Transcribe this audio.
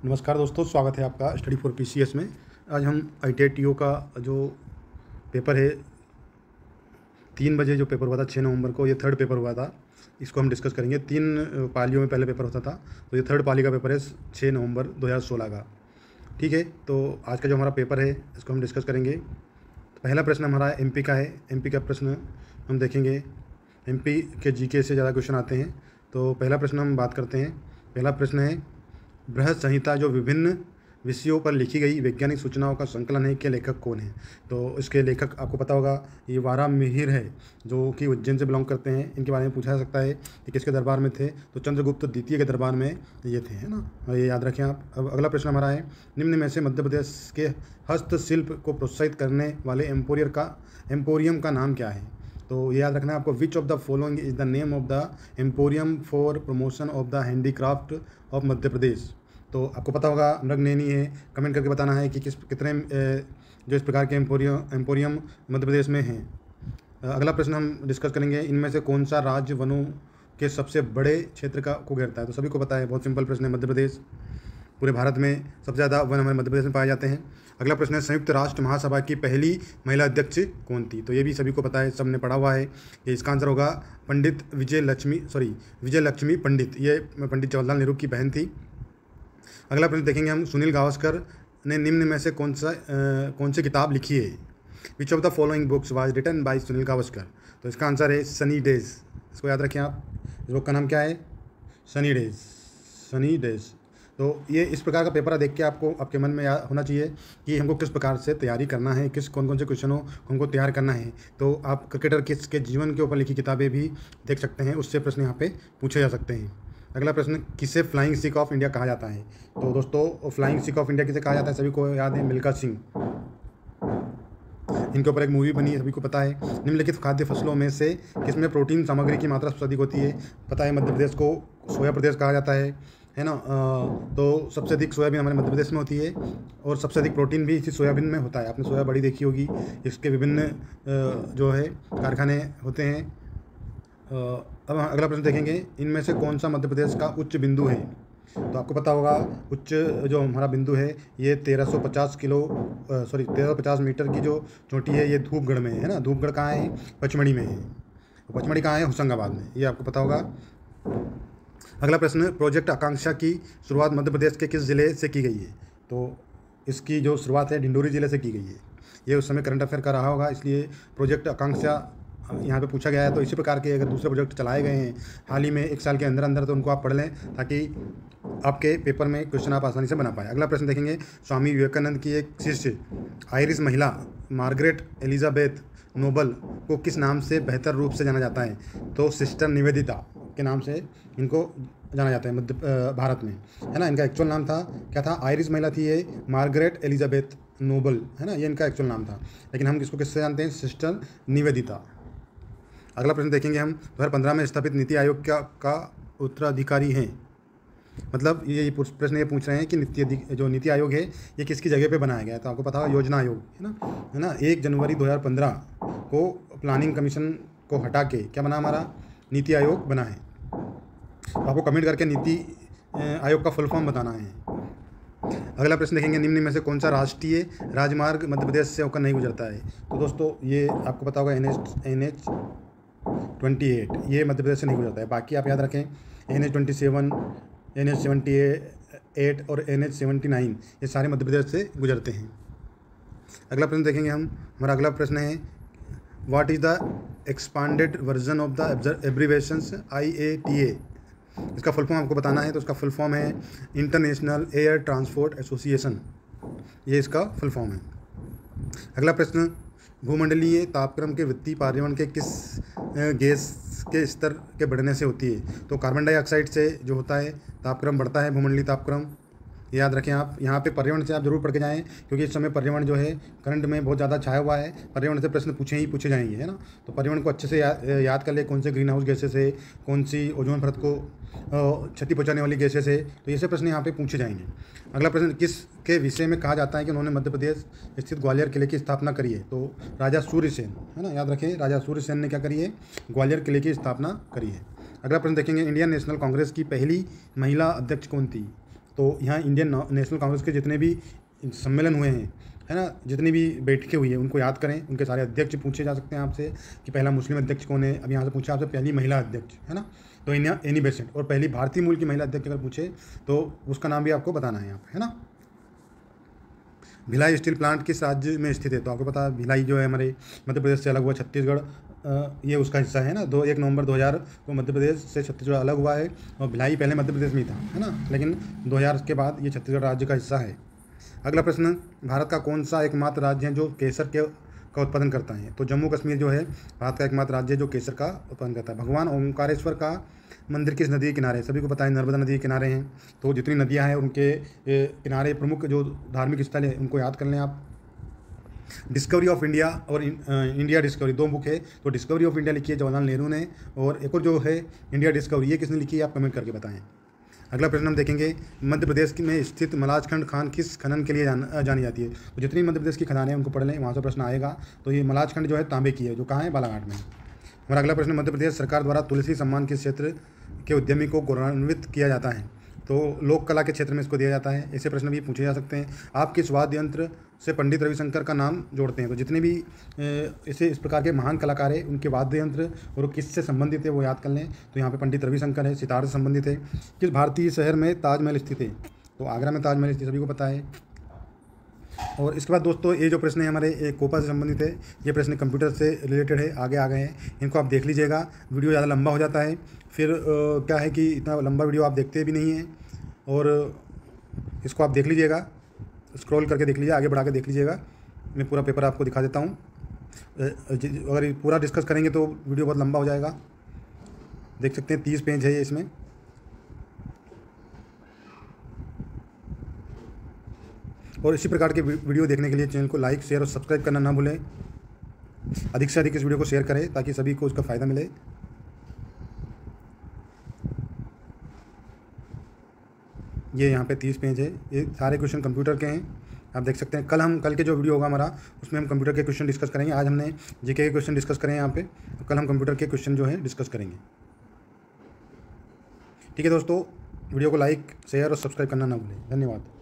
नमस्कार दोस्तों, स्वागत है आपका स्टडी फॉर पीसीएस में। आज हम ITITO का जो पेपर है 3 बजे जो पेपर हुआ था 6 नवंबर को, ये थर्ड पेपर हुआ था। इसको हम डिस्कस करेंगे। 3 पालियों में पहले पेपर होता था, तो ये थर्ड पाली का पेपर है 6 नवंबर 2016 का। ठीक है, तो आज का जो हमारा पेपर है इसको हम डिस्कस करेंगे। तो पहला प्रश्न हमारा MP का है। MP का प्रश्न हम देखेंगे। MP के GK से ज़्यादा क्वेश्चन आते हैं, तो पहला प्रश्न हम बात करते हैं। पहला प्रश्न है, बृहद संहिता जो विभिन्न विषयों पर लिखी गई वैज्ञानिक सूचनाओं का संकलन है, के लेखक कौन है? तो इसके लेखक आपको पता होगा, ये वारामिहिर है, जो कि उज्जैन से बिलोंग करते हैं। इनके बारे में पूछा जा सकता है कि किसके दरबार में थे, तो चंद्रगुप्त द्वितीय के दरबार में ये थे, है ना। और ये याद रखें आप। अब अगला प्रश्न हमारा है, निम्न में से मध्य प्रदेश के हस्तशिल्प को प्रोत्साहित करने वाले एम्पोरियम का नाम क्या है? तो ये याद रखना है आपको, which of the following is the name of the emporium for promotion of the handicraft of Madhya Pradesh? तो आपको पता होगा, मृगनयनी है। कमेंट करके बताना है कि कितने जो इस प्रकार के एम्पोरियम मध्य प्रदेश में हैं। अगला प्रश्न हम डिस्कस करेंगे, इनमें से कौन सा राज्य वनों के सबसे बड़े क्षेत्र को घेरता है? तो सभी को पता है, बहुत सिंपल प्रश्न है। मध्य प्रदेश। पूरे भारत में सबसे ज़्यादा वन हमारे मध्य प्रदेश में पाए जाते हैं। अगला प्रश्न है, संयुक्त राष्ट्र महासभा की पहली महिला अध्यक्ष कौन थी? तो ये भी सभी को पता है, सबने पढ़ा हुआ है। ये इसका आंसर होगा पंडित विजय लक्ष्मी पंडित। ये पंडित जवाहरलाल नेहरू की बहन थी। अगला प्रश्न देखेंगे हम, सुनील गावस्कर ने निम्न में से कौन सी किताब लिखी है? Which of the following books was written by Sunil Gavaskar? तो इसका आंसर है सनी डेज। इसको याद रखें आप। इस बुक का नाम क्या है? सनी डेज। तो ये इस प्रकार का पेपर देख के आपको आपके मन में होना चाहिए कि हमको किस प्रकार से तैयारी करना है, कौन से क्वेश्चनों को हमको तैयार करना है। तो आप क्रिकेटर के जीवन के ऊपर लिखी किताबें भी देख सकते हैं, उससे प्रश्न यहाँ पे पूछे जा सकते हैं। अगला प्रश्न, किसे फ्लाइंग सिख ऑफ इंडिया कहा जाता है? तो दोस्तों, फ्लाइंग सिख ऑफ इंडिया किसे कहा जाता है सभी को याद है, मिल्खा सिंह। इनके ऊपर एक मूवी बनी है, सभी को पता है। निम्नलिखित खाद्य फसलों में से किसमें प्रोटीन सामग्री की मात्रा सबसे अधिक होती है? पता है, मध्य प्रदेश को सोया प्रदेश कहा जाता है ना। तो सबसे अधिक सोयाबीन हमारे मध्य प्रदेश में होती है, और सबसे अधिक प्रोटीन भी इसी सोयाबीन में होता है। आपने सोया बड़ी देखी होगी, इसके विभिन्न जो है कारखाने होते हैं। अब अगला प्रश्न देखेंगे, इनमें से कौन सा मध्य प्रदेश का उच्च बिंदु है? तो आपको पता होगा, उच्च जो हमारा बिंदु है ये 1350 मीटर की जो चोटी है, ये धूपगढ़ में है ना। धूपगढ़ कहाँ है? पचमढ़ी में है। पचमढ़ी कहाँ है? होशंगाबाद में। ये आपको पता होगा। अगला प्रश्न, प्रोजेक्ट आकांक्षा की शुरुआत मध्य प्रदेश के किस जिले से की गई है? तो इसकी जो शुरुआत है डिंडोरी जिले से की गई है। ये उस समय करंट अफेयर का रहा होगा, इसलिए प्रोजेक्ट आकांक्षा यहाँ पे पूछा गया है। तो इसी प्रकार के अगर दूसरे प्रोजेक्ट चलाए गए हैं हाल ही में 1 साल के अंदर अंदर, तो उनको आप पढ़ लें, ताकि आपके पेपर में क्वेश्चन आप आसानी से बना पाएँ। अगला प्रश्न देखेंगे, स्वामी विवेकानंद की एक शिष्य आयरिश महिला मार्गरेट एलिजाबेथ नोबल को किस नाम से बेहतर रूप से जाना जाता है? तो सिस्टर निवेदिता के नाम से इनको जाना जाता है भारत में, है ना। इनका एक्चुअल नाम था क्या था? आयरिश महिला थी ये, मार्गरेट एलिजाबेथ नोबल, है ना। ये इनका एक्चुअल नाम था, लेकिन हम इसको किससे जानते हैं? सिस्टर निवेदिता। अगला प्रश्न देखेंगे हम, 2015 में स्थापित नीति आयोग का उत्तराधिकारी हैं। मतलब ये प्रश्न ये पूछ रहे हैं कि जो नीति आयोग है ये किसकी जगह पे बनाया गया है? तो आपको पता होगा, योजना आयोग, है ना। 1 जनवरी 2015 को प्लानिंग कमीशन को हटा के क्या बना? हमारा नीति आयोग बना है। तो आपको कमेंट करके नीति आयोग का फुल फॉर्म बताना है। अगला प्रश्न देखेंगे, निम्न में से कौन सा राष्ट्रीय राजमार्ग मध्य प्रदेश से होकर नहीं गुजरता है? तो दोस्तों, ये आपको पता होगा, NH 28 ये मध्य प्रदेश से नहीं गुजरता है। बाकी आप याद रखें, NH 27, NH 78 और NH 79 ये सारे मध्य प्रदेश से गुजरते हैं। अगला प्रश्न देखेंगे हम। हमारा अगला प्रश्न है, what is the expanded version of the abbreviations IATA? इसका फुल फॉर्म आपको बताना है। तो इसका फुल फॉर्म है इंटरनेशनल एयर ट्रांसपोर्ट एसोसिएशन, ये इसका फुल फॉर्म है। अगला प्रश्न, भूमंडलीय तापक्रम के वृद्धि पर्यावरण के किस गैस के स्तर के बढ़ने से होती है? तो कार्बन डाइऑक्साइड से जो होता है तापक्रम बढ़ता है, भूमंडलीय तापक्रम। याद रखें आप, यहाँ पे पर्यावरण से आप जरूर पढ़ के जाएँ, क्योंकि इस समय पर्यावरण जो है करंट में बहुत ज़्यादा छाया हुआ है। पर्यावरण से प्रश्न पूछे जाएंगे, है ना। तो पर्यावरण को अच्छे से याद कर ले, कौन से ग्रीन हाउस गैसेस है, कौन सी ओजोन परत को क्षति पहुँचाने वाली गैसेस है, तो ये सब प्रश्न यहाँ पे पूछे जाएंगे। अगला प्रश्न, किस के विषय में कहा जाता है कि उन्होंने मध्य प्रदेश स्थित ग्वालियर किले की स्थापना करी है? तो राजा सूर्यसेन, है ना। याद रखें, राजा सूर्यसेन ने क्या करी है? ग्वालियर किले की स्थापना करी है। अगला प्रश्न देखेंगे, इंडियन नेशनल कांग्रेस की पहली महिला अध्यक्ष कौन थी? तो यहाँ इंडियन नेशनल कांग्रेस के जितने भी सम्मेलन हुए हैं, है ना, जितनी भी बैठकें हुई है उनको याद करें। उनके सारे अध्यक्ष पूछे जा सकते हैं आपसे कि पहला मुस्लिम अध्यक्ष कौन है। अब यहाँ से पूछा आपसे पहली महिला अध्यक्ष, है ना, तो एनी बेसेंट। और पहली भारतीय मूल की महिला अध्यक्ष अगर पूछे तो उसका नाम भी आपको बताना है यहाँ पे, है ना। भिलाई स्टील प्लांट किस राज्य में स्थित है? तो आपको पता है भिलाई जो है हमारे मध्य प्रदेश से अलग हुआ, छत्तीसगढ़ ये उसका हिस्सा है ना। 1 नवंबर 2000 को मध्य प्रदेश से छत्तीसगढ़ अलग हुआ है, और भिलाई पहले मध्य प्रदेश में ही था, है ना, लेकिन 2000 के बाद ये छत्तीसगढ़ राज्य का हिस्सा है। अगला प्रश्न, भारत का कौन सा एकमात्र राज्य है जो केसर का उत्पादन करता है? तो जम्मू कश्मीर जो है भारत का एकमात्र राज्य है जो केसर का उत्पादन करता है। भगवान ओंकारेश्वर का मंदिर किस नदी के किनारे है? सभी को पता है नर्मदा नदी के किनारे हैं। तो जितनी नदियां हैं उनके किनारे प्रमुख जो धार्मिक स्थल है उनको याद कर लें आप। डिस्कवरी ऑफ इंडिया और इंडिया डिस्कवरी 2 बुक है। तो डिस्कवरी ऑफ इंडिया लिखी है जवाहरलाल नेहरू ने, और एक और जो है इंडिया डिस्कवरी ये किसने लिखी है आप कमेंट करके बताएं। अगला प्रश्न हम देखेंगे, मध्य प्रदेश में स्थित मलाजखंड खान किस खनन के लिए जानी जाती है? तो जितनी मध्य प्रदेश की खदानें उनको पढ़ लें, वहाँ से प्रश्न आएगा। तो ये मलाजखंड जो है तांबे की है, जो कहाँ है, बालाघाट में। हमारा अगला प्रश्न, मध्य प्रदेश सरकार द्वारा तुलसी सम्मान किस क्षेत्र के उद्यमी को गौरवान्वित किया जाता है? तो लोक कला के क्षेत्र में इसको दिया जाता है। ऐसे प्रश्न भी पूछे जा सकते हैं। आप किस वाद्य यंत्र से पंडित रविशंकर का नाम जोड़ते हैं? तो जितने भी इस प्रकार के महान कलाकार हैं उनके वाद्य यंत्र और किससे संबंधित है वो याद कर लें। तो यहाँ पे पंडित रविशंकर है, सितार से संबंधित है। किस भारतीय शहर में ताजमहल स्थित है? तो आगरा में ताजमहल स्थित, सभी को पता है। और इसके बाद दोस्तों ये जो प्रश्न है हमारे कोपा से संबंधित है, ये प्रश्न कंप्यूटर से रिलेटेड है, आगे आ गए हैं, इनको आप देख लीजिएगा। वीडियो ज़्यादा लंबा हो जाता है, फिर क्या है कि इतना लंबा वीडियो आप देखते भी नहीं हैं, और इसको आप देख लीजिएगा, स्क्रॉल करके देख लीजिए, आगे बढ़ा के देख लीजिएगा। मैं पूरा पेपर आपको दिखा देता हूँ। अगर पूरा डिस्कस करेंगे तो वीडियो बहुत लंबा हो जाएगा। देख सकते हैं 30 पेज है ये इसमें। और इसी प्रकार के वीडियो देखने के लिए चैनल को लाइक, शेयर और सब्सक्राइब करना ना भूलें। अधिक से अधिक इस वीडियो को शेयर करें ताकि सभी को उसका फ़ायदा मिले। ये यहाँ पे 30 पेज है, ये सारे क्वेश्चन कंप्यूटर के हैं, आप देख सकते हैं। कल के जो वीडियो होगा हमारा उसमें हम कंप्यूटर के क्वेश्चन डिस्कस करेंगे। आज हमने जीके के क्वेश्चन डिस्कस करें यहाँ पे, कल हम कंप्यूटर के क्वेश्चन जो है डिस्कस करेंगे। ठीक है दोस्तों, वीडियो को लाइक, शेयर और सब्सक्राइब करना ना भूलें। धन्यवाद।